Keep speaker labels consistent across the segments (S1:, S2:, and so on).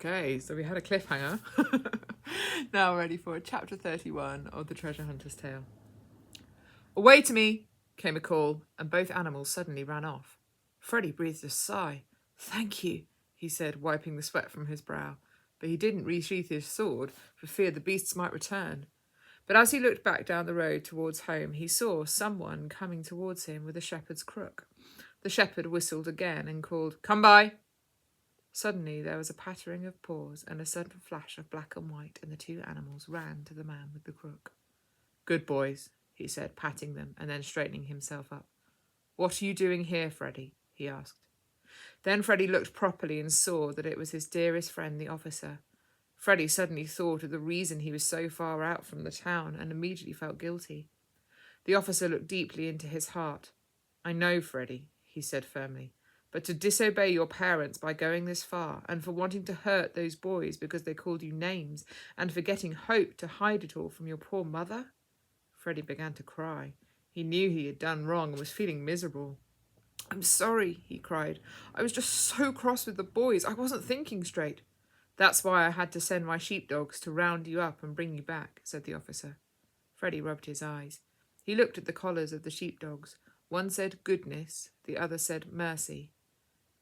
S1: Okay, so we had a cliffhanger. Now ready for chapter 31 of The Treasure Hunter's Tale. Away to me, came a call, and both animals suddenly ran off. Freddie breathed a sigh. Thank you, he said, wiping the sweat from his brow, but he didn't resheath his sword for fear the beasts might return. But as he looked back down the road towards home, he saw someone coming towards him with a shepherd's crook. The shepherd whistled again and called, "Come by!" Suddenly there was a pattering of paws and a sudden flash of black and white, and the two animals ran to the man with the crook. "Good boys," he said, patting them and then straightening himself up. "What are you doing here, Freddie?" he asked. Then Freddie looked properly and saw that it was his dearest friend, the officer. Freddie suddenly thought of the reason he was so far out from the town and immediately felt guilty. The officer looked deeply into his heart. "I know, Freddie," he said firmly, "but to disobey your parents by going this far, and for wanting to hurt those boys because they called you names, and for getting Hope to hide it all from your poor mother?" Freddie began to cry. He knew he had done wrong and was feeling miserable. "I'm sorry," he cried. "I was just so cross with the boys. I wasn't thinking straight." "That's why I had to send my sheepdogs to round you up and bring you back," said the officer. Freddie rubbed his eyes. He looked at the collars of the sheepdogs. One said goodness, the other said mercy.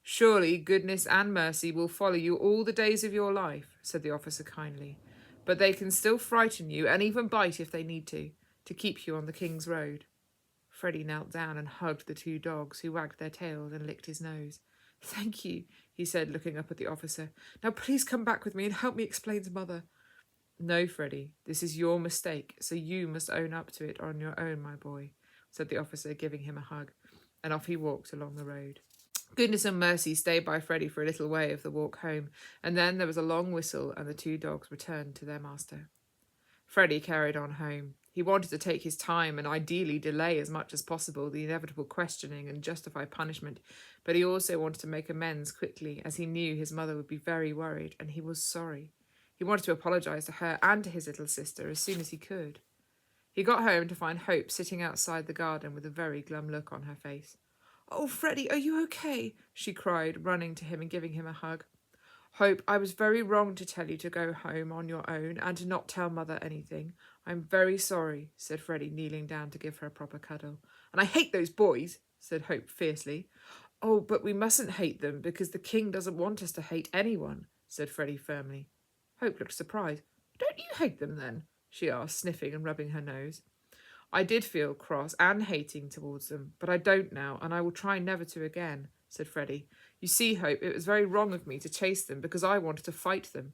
S1: "Surely goodness and mercy will follow you all the days of your life," said the officer kindly. "But they can still frighten you and even bite if they need to keep you on the King's Road." Freddie knelt down and hugged the two dogs, who wagged their tails and licked his nose. "Thank you," he said, looking up at the officer. "Now please come back with me and help me explain to Mother." "No, Freddie, this is your mistake, so you must own up to it on your own, my boy," said the officer, giving him a hug, and off he walked along the road. Goodness and Mercy stayed by Freddie for a little way of the walk home, and then there was a long whistle and the two dogs returned to their master. Freddie carried on home. He wanted to take his time and ideally delay as much as possible the inevitable questioning and justify punishment, but he also wanted to make amends quickly, as he knew his mother would be very worried, and he was sorry. He wanted to apologise to her and to his little sister as soon as he could. He got home to find Hope sitting outside the garden with a very glum look on her face. "Oh, Freddie, are you okay?" she cried, running to him and giving him a hug. "Hope, I was very wrong to tell you to go home on your own and to not tell Mother anything. I'm very sorry," said Freddie, kneeling down to give her a proper cuddle. "And I hate those boys," said Hope fiercely. "Oh, but we mustn't hate them because the King doesn't want us to hate anyone," said Freddie firmly. Hope looked surprised. "Don't you hate them then?" she asked, sniffing and rubbing her nose. "I did feel cross and hating towards them, but I don't now, and I will try never to again," said Freddie. "You see, Hope, it was very wrong of me to chase them because I wanted to fight them."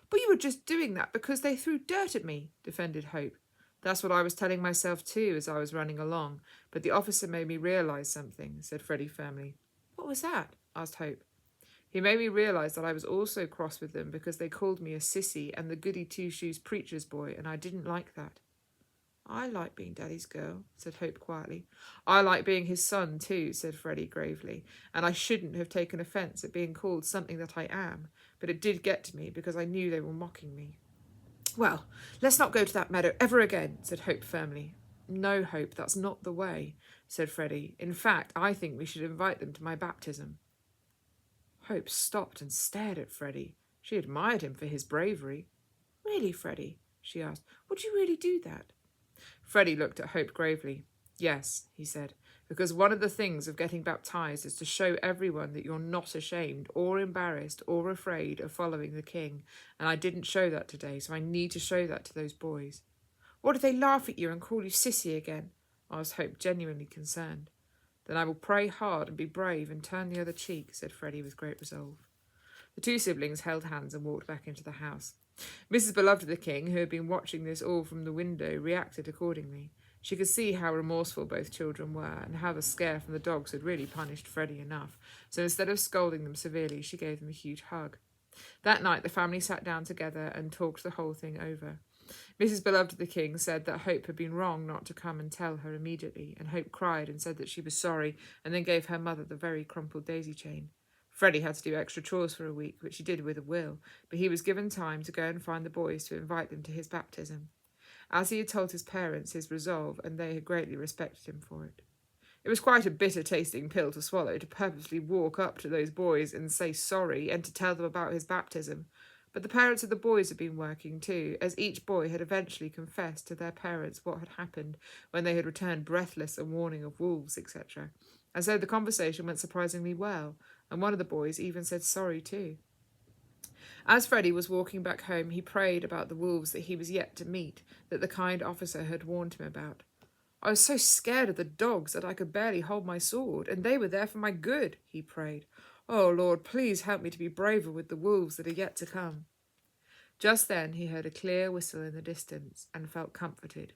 S1: "But you were just doing that because they threw dirt at me," defended Hope. "That's what I was telling myself too as I was running along, but the officer made me realise something," said Freddie firmly. "What was that?" asked Hope. "He made me realise that I was also cross with them because they called me a sissy and the goody two-shoes preacher's boy, and I didn't like that." "I like being Daddy's girl," said Hope quietly. "I like being his son too," said Freddie gravely, "and I shouldn't have taken offence at being called something that I am, but it did get to me because I knew they were mocking me." "Well, let's not go to that meadow ever again," said Hope firmly. "No, Hope, that's not the way," said Freddie. "In fact, I think we should invite them to my baptism." Hope stopped and stared at Freddie. She admired him for his bravery. "Really, Freddie?" she asked. "Would you really do that?" Freddie looked at Hope gravely. "Yes," he said, "because one of the things of getting baptized is to show everyone that you're not ashamed or embarrassed or afraid of following the King, and I didn't show that today, so I need to show that to those boys." "What if they laugh at you and call you sissy again?" asked Hope, genuinely concerned. "Then I will pray hard and be brave and turn the other cheek," said Freddie with great resolve. The two siblings held hands and walked back into the house. Mrs. Beloved of the King, who had been watching this all from the window, reacted accordingly. She could see how remorseful both children were, and how the scare from the dogs had really punished Freddie enough, so instead of scolding them severely, she gave them a huge hug. That night the family sat down together and talked the whole thing over. Mrs. Beloved of the King said that Hope had been wrong not to come and tell her immediately, and Hope cried and said that she was sorry, and then gave her mother the very crumpled daisy chain. Freddie had to do extra chores for a week, which he did with a will, but he was given time to go and find the boys to invite them to his baptism. As he had told his parents his resolve, and they had greatly respected him for it. It was quite a bitter-tasting pill to swallow, to purposely walk up to those boys and say sorry, and to tell them about his baptism. But the parents of the boys had been working too, as each boy had eventually confessed to their parents what had happened when they had returned breathless and warning of wolves, etc. And so the conversation went surprisingly well, and one of the boys even said sorry too. As Freddie was walking back home, he prayed about the wolves that he was yet to meet, that the kind officer had warned him about. I was so scared of the dogs that I could barely hold my sword, and they were there for my good, he prayed. Oh, Lord, please help me to be braver with the wolves that are yet to come. Just then he heard a clear whistle in the distance and felt comforted.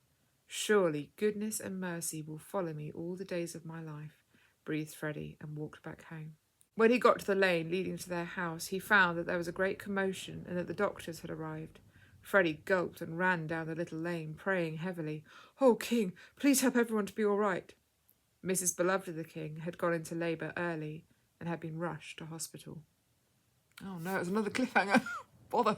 S1: Surely goodness and mercy will follow me all the days of my life, breathed Freddie, and walked back home. When he got to the lane leading to their house, he found that there was a great commotion and that the doctors had arrived. Freddie gulped and ran down the little lane, praying heavily. Oh, King, please help everyone to be all right. Mrs. Beloved of the King had gone into labour early and had been rushed to hospital. Oh no, it's another cliffhanger. Bother.